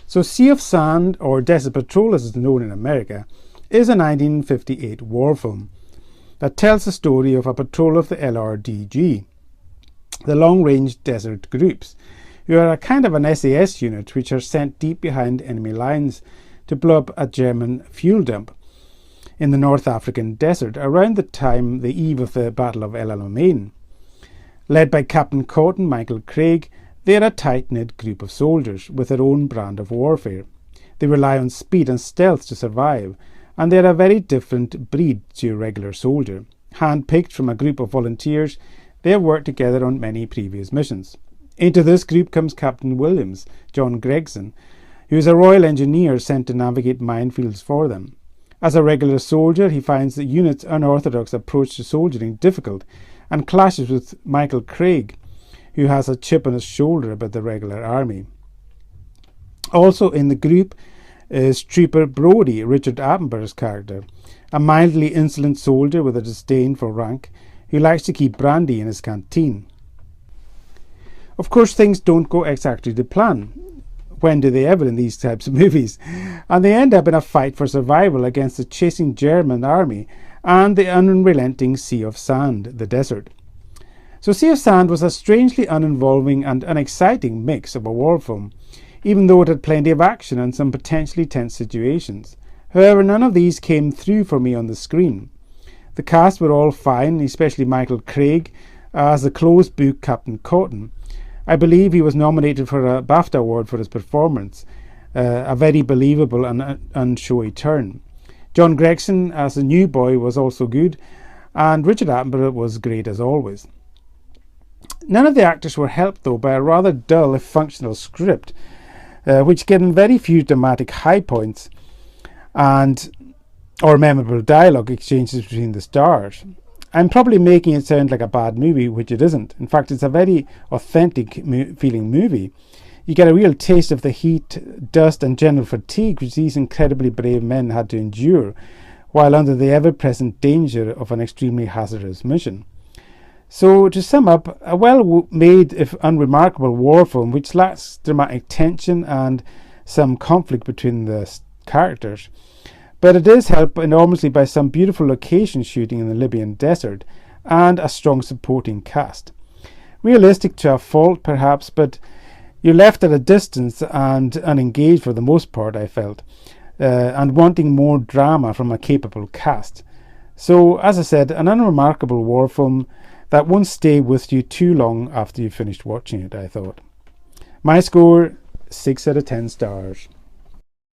So Sea of Sand, or Desert Patrol as it's known in America, is a 1958 war film that tells the story of a patrol of the L.R.D.G., the long-range desert groups, who are a kind of an SAS unit which are sent deep behind enemy lines to blow up a German fuel dump in the North African desert around the eve of the Battle of El Alamein. Led by Captain Cotton Michael Craig, they are a tight-knit group of soldiers with their own brand of warfare. They rely on speed and stealth to survive, and they are a very different breed to a regular soldier. Hand-picked from a group of volunteers, they have worked together on many previous missions. Into this group comes Captain Williams, John Gregson, who is a Royal Engineer sent to navigate minefields for them. As a regular soldier, he finds the unit's unorthodox approach to soldiering difficult and clashes with Michael Craig, who has a chip on his shoulder about the regular army. Also in the group is Trooper Brodie, Richard Attenborough's character, a mildly insolent soldier with a disdain for rank, who likes to keep brandy in his canteen. Of course, things don't go exactly to plan. When do they ever in these types of movies? And they end up in a fight for survival against the chasing German army and the unrelenting Sea of Sand, the desert. So Sea of Sand was a strangely uninvolving and unexciting mix of a war film, even though it had plenty of action and some potentially tense situations. However, none of these came through for me on the screen. The cast were all fine, especially Michael Craig as the closed book Captain Cotton. I believe he was nominated for a BAFTA award for his performance, a very believable and unshowy turn. John Gregson as the new boy was also good, and Richard Attenborough was great as always. None of the actors were helped though by a rather dull if functional script, which given very few dramatic high points or memorable dialogue exchanges between the stars. I'm probably making it sound like a bad movie, which it isn't. In fact, it's a very authentic feeling movie. You get a real taste of the heat, dust and general fatigue which these incredibly brave men had to endure while under the ever-present danger of an extremely hazardous mission. So, to sum up, a well-made if unremarkable war film which lacks dramatic tension and some conflict between the characters. But it is helped enormously by some beautiful location shooting in the Libyan desert and a strong supporting cast. Realistic to a fault perhaps, but you're left at a distance and unengaged for the most part, I felt, and wanting more drama from a capable cast. So, as I said, an unremarkable war film that won't stay with you too long after you've finished watching it, I thought. My score, 6 out of 10 stars.